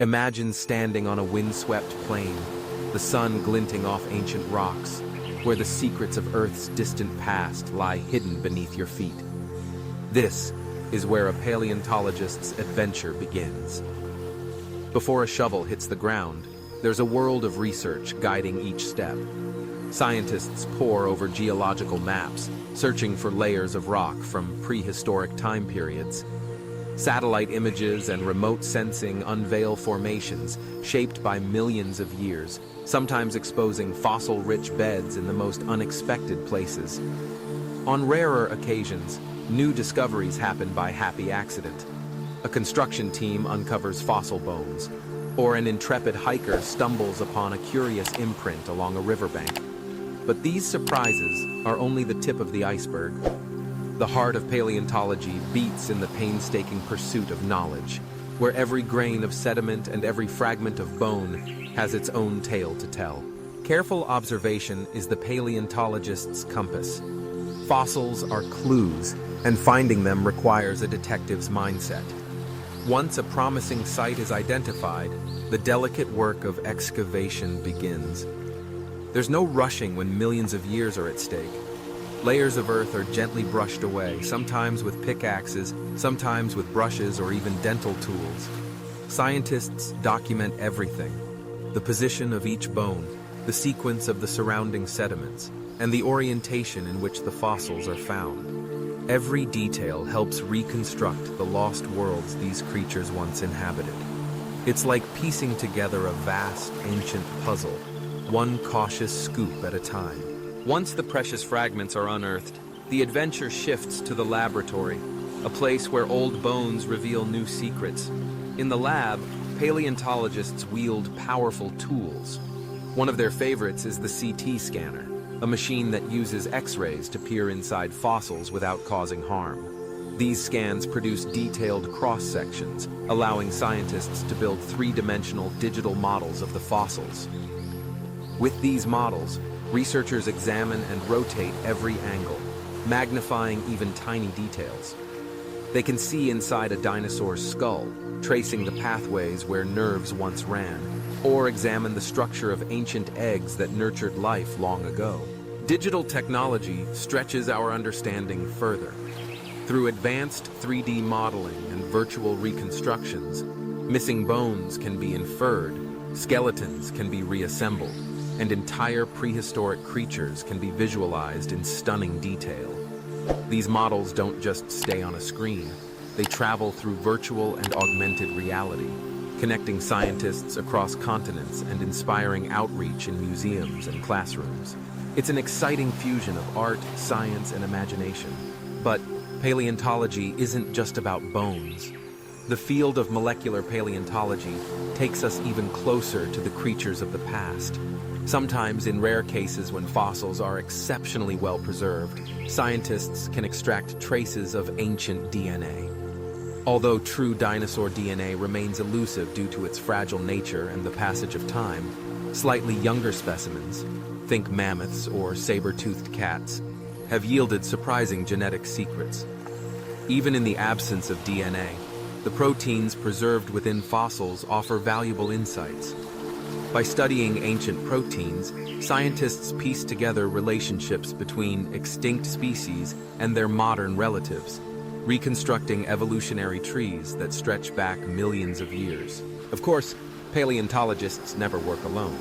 Imagine standing on a windswept plain, the sun glinting off ancient rocks, where the secrets of Earth's distant past lie hidden beneath your feet. This is where a paleontologist's adventure begins. Before a shovel hits the ground, there's a world of research guiding each step. Scientists pore over geological maps, searching for layers of rock from prehistoric time periods. Satellite images and remote sensing unveil formations shaped by millions of years, sometimes exposing fossil-rich beds in the most unexpected places. On rarer occasions, new discoveries happen by happy accident. A construction team uncovers fossil bones, or an intrepid hiker stumbles upon a curious imprint along a riverbank. But these surprises are only the tip of the iceberg. The heart of paleontology beats in the painstaking pursuit of knowledge, where every grain of sediment and every fragment of bone has its own tale to tell. Careful observation is the paleontologist's compass. Fossils are clues, and finding them requires a detective's mindset. Once a promising site is identified, the delicate work of excavation begins. There's no rushing when millions of years are at stake. Layers of earth are gently brushed away, sometimes with pickaxes, sometimes with brushes or even dental tools. Scientists document everything: the position of each bone, the sequence of the surrounding sediments, and the orientation in which the fossils are found. Every detail helps reconstruct the lost worlds these creatures once inhabited. It's like piecing together a vast, ancient puzzle, one cautious scoop at a time. Once the precious fragments are unearthed, the adventure shifts to the laboratory, a place where old bones reveal new secrets. In the lab, paleontologists wield powerful tools. One of their favorites is the CT scanner, a machine that uses X-rays to peer inside fossils without causing harm. These scans produce detailed cross-sections, allowing scientists to build three-dimensional digital models of the fossils. With these models, researchers examine and rotate every angle, magnifying even tiny details. They can see inside a dinosaur's skull, tracing the pathways where nerves once ran, or examine the structure of ancient eggs that nurtured life long ago. Digital technology stretches our understanding further. Through advanced 3D modeling and virtual reconstructions, missing bones can be inferred, skeletons can be reassembled, and entire prehistoric creatures can be visualized in stunning detail. These models don't just stay on a screen, they travel through virtual and augmented reality, connecting scientists across continents and inspiring outreach in museums and classrooms. It's an exciting fusion of art, science, and imagination. But paleontology isn't just about bones. The field of molecular paleontology takes us even closer to the creatures of the past. Sometimes, in rare cases when fossils are exceptionally well preserved, scientists can extract traces of ancient DNA. Although true dinosaur DNA remains elusive due to its fragile nature and the passage of time, slightly younger specimens, think mammoths or saber-toothed cats, have yielded surprising genetic secrets. Even in the absence of DNA, the proteins preserved within fossils offer valuable insights. By studying ancient proteins, scientists piece together relationships between extinct species and their modern relatives, reconstructing evolutionary trees that stretch back millions of years. Of course, paleontologists never work alone.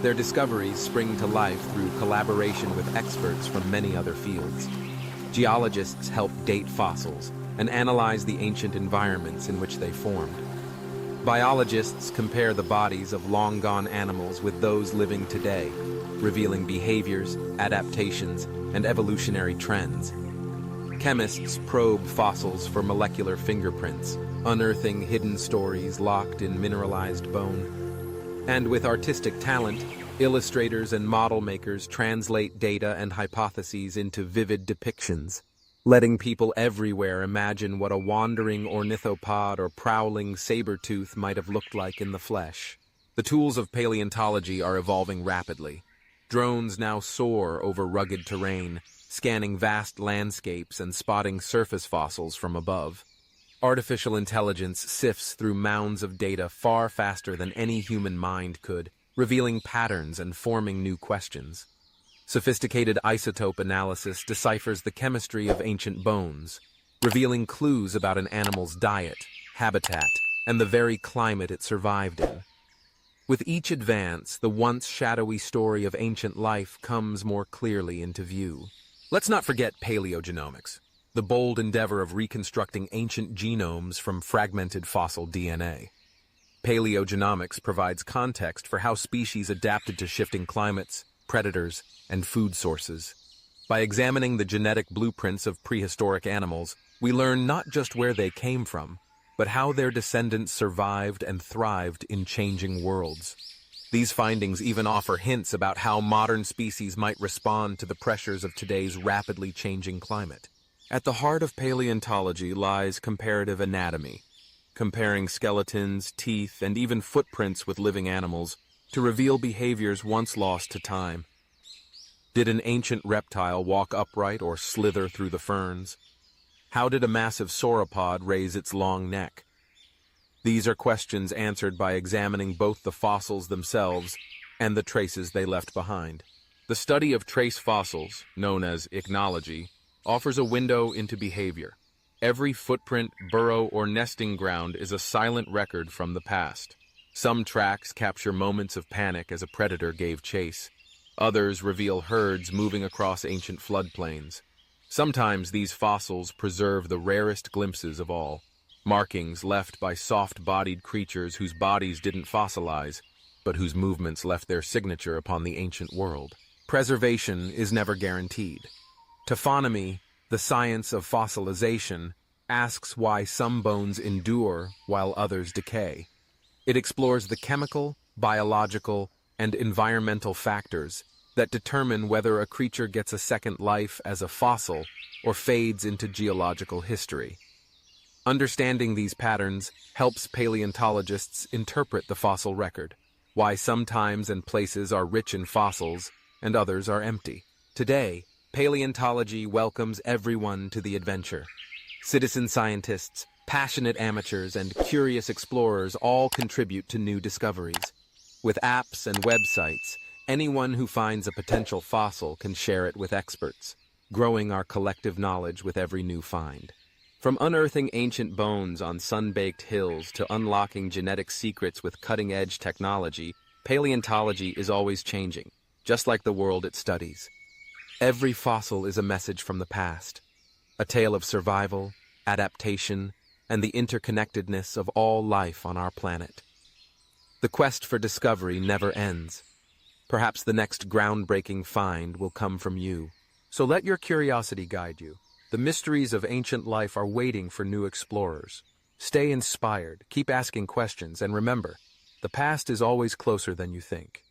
Their discoveries spring to life through collaboration with experts from many other fields. Geologists help date fossils and analyze the ancient environments in which they formed. Biologists compare the bodies of long-gone animals with those living today, revealing behaviors, adaptations, and evolutionary trends. Chemists probe fossils for molecular fingerprints, unearthing hidden stories locked in mineralized bone. And with artistic talent, illustrators and model makers translate data and hypotheses into vivid depictions, letting people everywhere imagine what a wandering ornithopod or prowling saber-tooth might have looked like in the flesh. The tools of paleontology are evolving rapidly. Drones now soar over rugged terrain, scanning vast landscapes and spotting surface fossils from above. Artificial intelligence sifts through mounds of data far faster than any human mind could, revealing patterns and forming new questions. Sophisticated isotope analysis deciphers the chemistry of ancient bones, revealing clues about an animal's diet, habitat, and the very climate it survived in. With each advance, the once shadowy story of ancient life comes more clearly into view. Let's not forget paleogenomics, the bold endeavor of reconstructing ancient genomes from fragmented fossil DNA. Paleogenomics provides context for how species adapted to shifting climates, predators, and food sources. By examining the genetic blueprints of prehistoric animals, we learn not just where they came from, but how their descendants survived and thrived in changing worlds. These findings even offer hints about how modern species might respond to the pressures of today's rapidly changing climate. At the heart of paleontology lies comparative anatomy, comparing skeletons, teeth, and even footprints with living animals to reveal behaviors once lost to time. Did an ancient reptile walk upright or slither through the ferns? How did a massive sauropod raise its long neck? These are questions answered by examining both the fossils themselves and the traces they left behind. The study of trace fossils, known as ichnology, offers a window into behavior. Every footprint, burrow, or nesting ground is a silent record from the past. Some tracks capture moments of panic as a predator gave chase. Others reveal herds moving across ancient floodplains. Sometimes these fossils preserve the rarest glimpses of all, markings left by soft-bodied creatures whose bodies didn't fossilize, but whose movements left their signature upon the ancient world. Preservation is never guaranteed. Taphonomy, the science of fossilization, asks why some bones endure while others decay. It explores the chemical, biological, and environmental factors that determine whether a creature gets a second life as a fossil or fades into geological history. Understanding these patterns helps paleontologists interpret the fossil record, why some times and places are rich in fossils and others are empty. Today, paleontology welcomes everyone to the adventure. Citizen scientists, passionate amateurs, and curious explorers all contribute to new discoveries. With apps and websites, anyone who finds a potential fossil can share it with experts, growing our collective knowledge with every new find. From unearthing ancient bones on sun-baked hills to unlocking genetic secrets with cutting-edge technology, paleontology is always changing, just like the world it studies. Every fossil is a message from the past, a tale of survival, adaptation, and the interconnectedness of all life on our planet. The quest for discovery never ends. Perhaps the next groundbreaking find will come from you. So let your curiosity guide you. The mysteries of ancient life are waiting for new explorers. Stay inspired, keep asking questions, and remember, the past is always closer than you think.